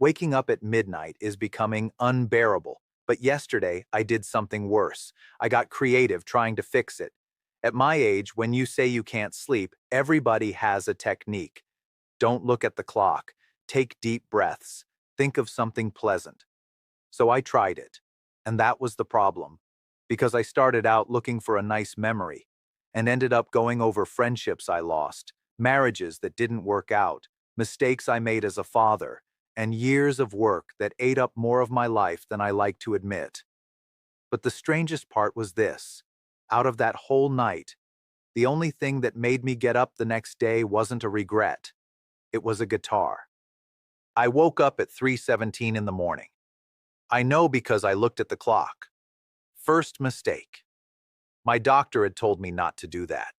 Waking up at midnight is becoming unbearable, but yesterday I did something worse. I got creative trying to fix it. At my age, when you say you can't sleep, everybody has a technique. Don't look at the clock. Take deep breaths. Think of something pleasant. So I tried it. And that was the problem. Because I started out looking for a nice memory and ended up going over friendships I lost, marriages that didn't work out, mistakes I made as a father, and years of work that ate up more of my life than I like to admit. But the strangest part was this. Out of that whole night, the only thing that made me get up the next day wasn't a regret. It was a guitar. I woke up at 3:17 in the morning. I know because I looked at the clock. First mistake. My doctor had told me not to do that.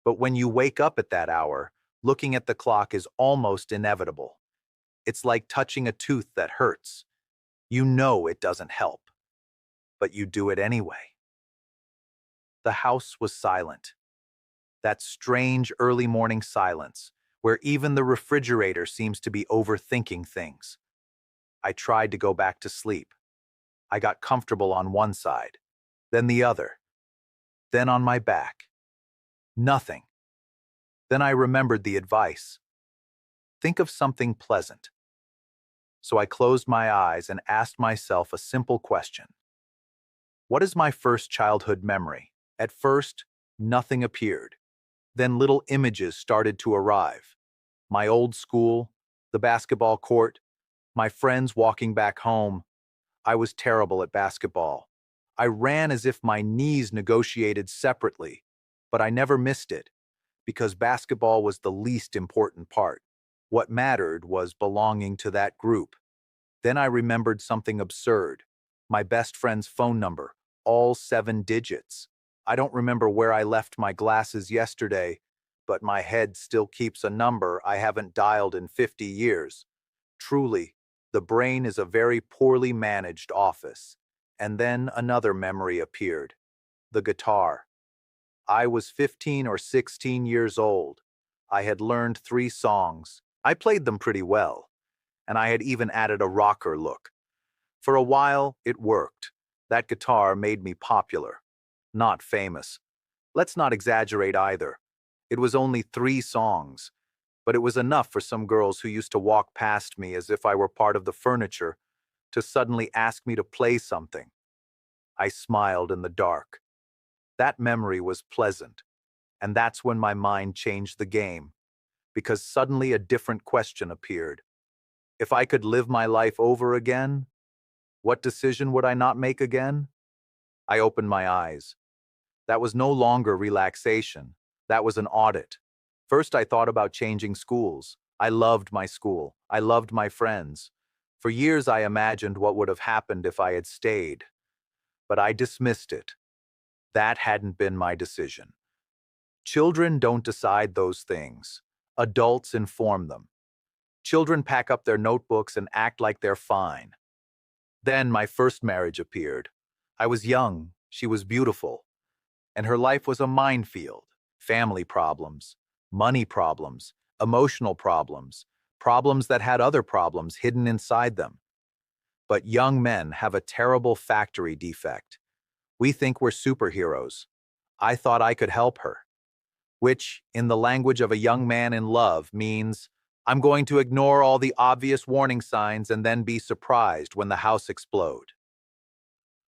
But when you wake up at that hour, looking at the clock is almost inevitable. It's like touching a tooth that hurts. You know it doesn't help, but you do it anyway. The house was silent. That strange early morning silence, where even the refrigerator seems to be overthinking things. I tried to go back to sleep. I got comfortable on one side, then the other, then on my back. Nothing. Then I remembered the advice. Think of something pleasant. So I closed my eyes and asked myself a simple question. What is my first childhood memory? At first, nothing appeared. Then little images started to arrive. My old school, the basketball court, my friends walking back home. I was terrible at basketball. I ran as if my knees negotiated separately, but I never missed it, because basketball was the least important part. What mattered was belonging to that group. Then I remembered something absurd. My best friend's phone number, all 7 digits. I don't remember where I left my glasses yesterday, but my head still keeps a number I haven't dialed in 50 years. Truly, the brain is a very poorly managed office. And then another memory appeared. The guitar. I was 15 or 16 years old. I had learned 3 songs. I played them pretty well, and I had even added a rocker look. For a while, it worked. That guitar made me popular. Not famous. Let's not exaggerate either. It was only 3 songs, but it was enough for some girls who used to walk past me as if I were part of the furniture to suddenly ask me to play something. I smiled in the dark. That memory was pleasant, and that's when my mind changed the game, because suddenly a different question appeared. If I could live my life over again, what decision would I not make again? I opened my eyes. That was no longer relaxation. That was an audit. First, I thought about changing schools. I loved my school. I loved my friends. For years, I imagined what would have happened if I had stayed. But I dismissed it. That hadn't been my decision. Children don't decide those things. Adults inform them. Children pack up their notebooks and act like they're fine. Then my first marriage appeared. I was young, she was beautiful, and her life was a minefield. Family problems, money problems, emotional problems, problems that had other problems hidden inside them. But young men have a terrible factory defect. We think we're superheroes. I thought I could help her, which, in the language of a young man in love, means I'm going to ignore all the obvious warning signs and then be surprised when the house explodes.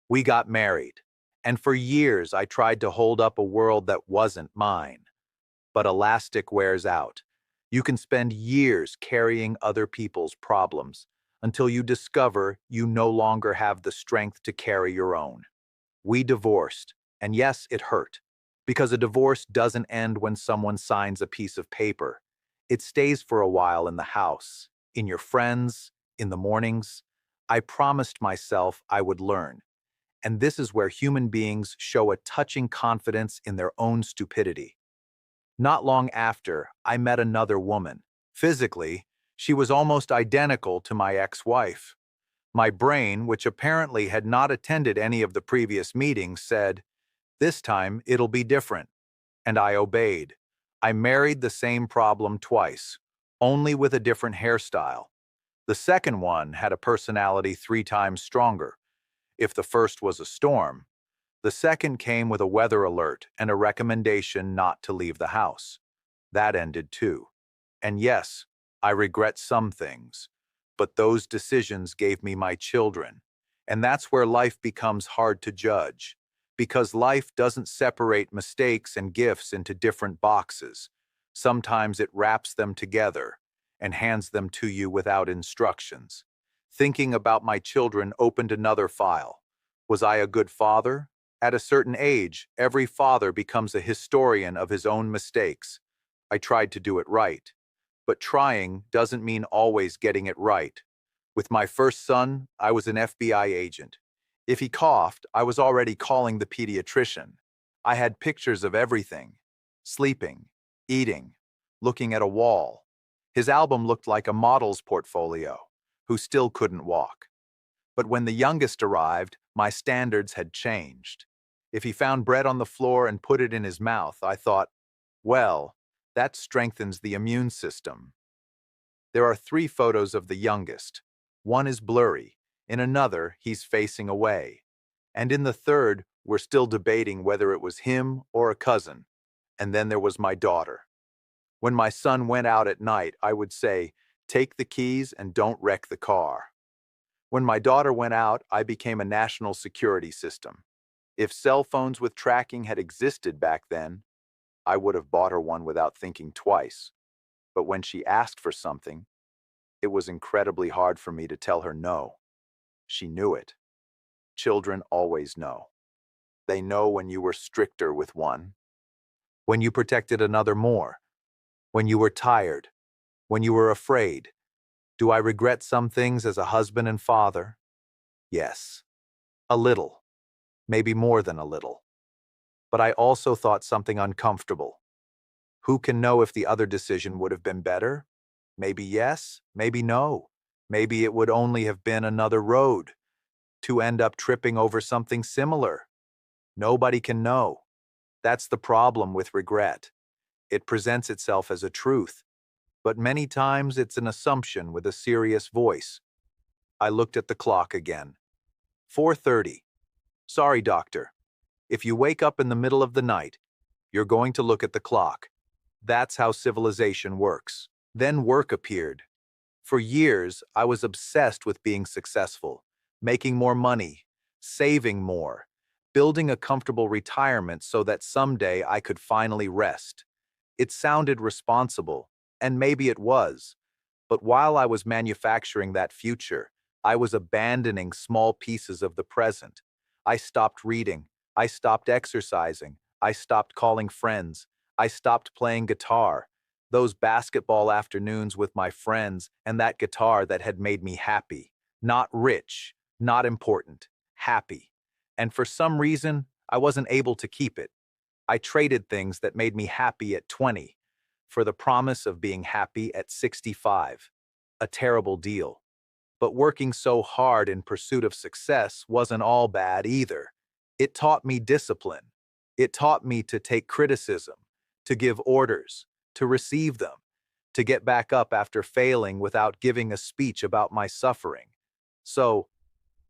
We got married, and for years I tried to hold up a world that wasn't mine. But elastic wears out. You can spend years carrying other people's problems until you discover you no longer have the strength to carry your own. We divorced, and yes, it hurt, because a divorce doesn't end when someone signs a piece of paper. It stays for a while in the house, in your friends, in the mornings. I promised myself I would learn. And this is where human beings show a touching confidence in their own stupidity. Not long after, I met another woman. Physically, she was almost identical to my ex-wife. My brain, which apparently had not attended any of the previous meetings, said, "This time it'll be different." And I obeyed. I married the same problem twice, only with a different hairstyle. The second one had a personality 3 times stronger. If the first was a storm, the second came with a weather alert and a recommendation not to leave the house. That ended too. And yes, I regret some things, but those decisions gave me my children. And that's where life becomes hard to judge, because life doesn't separate mistakes and gifts into different boxes. Sometimes it wraps them together and hands them to you without instructions. Thinking about my children opened another file. Was I a good father? At a certain age, every father becomes a historian of his own mistakes. I tried to do it right. But trying doesn't mean always getting it right. With my first son, I was an FBI agent. If he coughed, I was already calling the pediatrician. I had pictures of everything: sleeping, eating, looking at a wall. His album looked like a model's portfolio, who still couldn't walk. But when the youngest arrived, my standards had changed. If he found bread on the floor and put it in his mouth, I thought, well, that strengthens the immune system. There are 3 photos of the youngest. One is blurry. In another, he's facing away. And in the third, we're still debating whether it was him or a cousin. And then there was my daughter. When my son went out at night, I would say, "Take the keys and don't wreck the car." When my daughter went out, I became a national security system. If cell phones with tracking had existed back then, I would have bought her one without thinking twice. But when she asked for something, it was incredibly hard for me to tell her no. She knew it. Children always know. They know when you were stricter with one, when you protected another more, when you were tired, when you were afraid. Do I regret some things as a husband and father? Yes. A little. Maybe more than a little. But I also thought something uncomfortable. Who can know if the other decision would have been better? Maybe yes, maybe no. Maybe it would only have been another road to end up tripping over something similar. Nobody can know. That's the problem with regret. It presents itself as a truth, but many times it's an assumption with a serious voice. I looked at the clock again. 4:30. Sorry, doctor. If you wake up in the middle of the night, you're going to look at the clock. That's how civilization works. Then work appeared. For years, I was obsessed with being successful, making more money, saving more, building a comfortable retirement so that someday I could finally rest. It sounded responsible, and maybe it was. But while I was manufacturing that future, I was abandoning small pieces of the present. I stopped reading. I stopped exercising. I stopped calling friends. I stopped playing guitar. Those basketball afternoons with my friends and that guitar that had made me happy. Not rich, not important, happy. And for some reason, I wasn't able to keep it. I traded things that made me happy at 20 for the promise of being happy at 65. A terrible deal. But working so hard in pursuit of success wasn't all bad either. It taught me discipline. It taught me to take criticism, to give orders, to receive them, to get back up after failing without giving a speech about my suffering. So,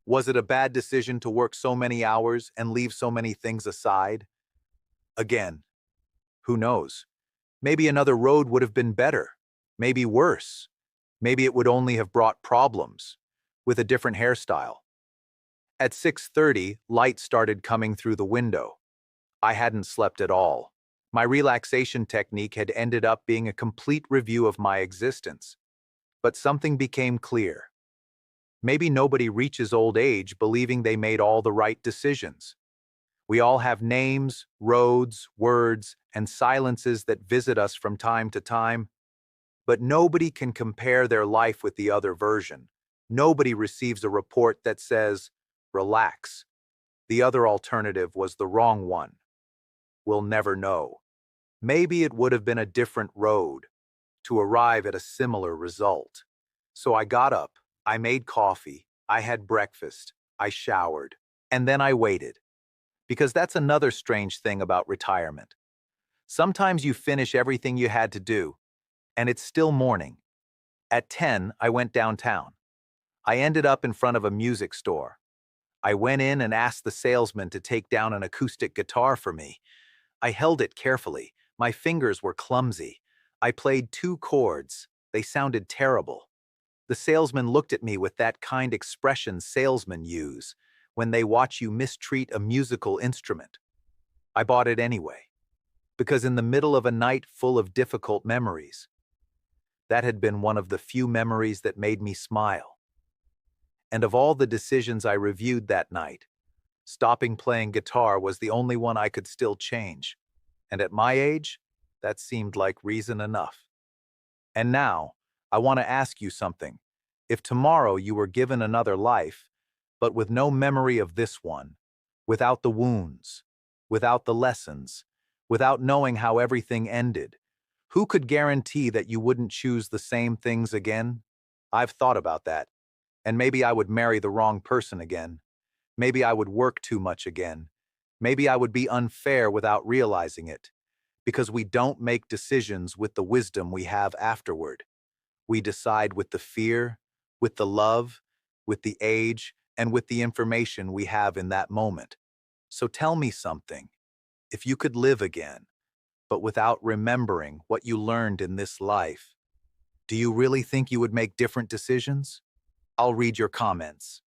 was it a bad decision to work so many hours and leave so many things aside? Again, who knows? Maybe another road would have been better, maybe worse. Maybe it would only have brought problems, with a different hairstyle. At 6:30, light started coming through the window. I hadn't slept at all. My relaxation technique had ended up being a complete review of my existence. But something became clear. Maybe nobody reaches old age believing they made all the right decisions. We all have names, roads, words, and silences that visit us from time to time. But nobody can compare their life with the other version. Nobody receives a report that says, "Relax. The other alternative was the wrong one." We'll never know. Maybe it would have been a different road to arrive at a similar result. So I got up, I made coffee, I had breakfast, I showered, and then I waited. Because that's another strange thing about retirement. Sometimes you finish everything you had to do, and it's still morning. At 10, I went downtown. I ended up in front of a music store. I went in and asked the salesman to take down an acoustic guitar for me. I held it carefully. My fingers were clumsy. I played two chords. They sounded terrible. The salesman looked at me with that kind expression salesmen use when they watch you mistreat a musical instrument. I bought it anyway, because in the middle of a night full of difficult memories, that had been one of the few memories that made me smile. And of all the decisions I reviewed that night, stopping playing guitar was the only one I could still change. And at my age, that seemed like reason enough. And now, I want to ask you something. If tomorrow you were given another life, but with no memory of this one, without the wounds, without the lessons, without knowing how everything ended, who could guarantee that you wouldn't choose the same things again? I've thought about that. And maybe I would marry the wrong person again. Maybe I would work too much again. Maybe I would be unfair without realizing it. Because we don't make decisions with the wisdom we have afterward. We decide with the fear, with the love, with the age, and with the information we have in that moment. So tell me something. If you could live again, but without remembering what you learned in this life, do you really think you would make different decisions? I'll read your comments.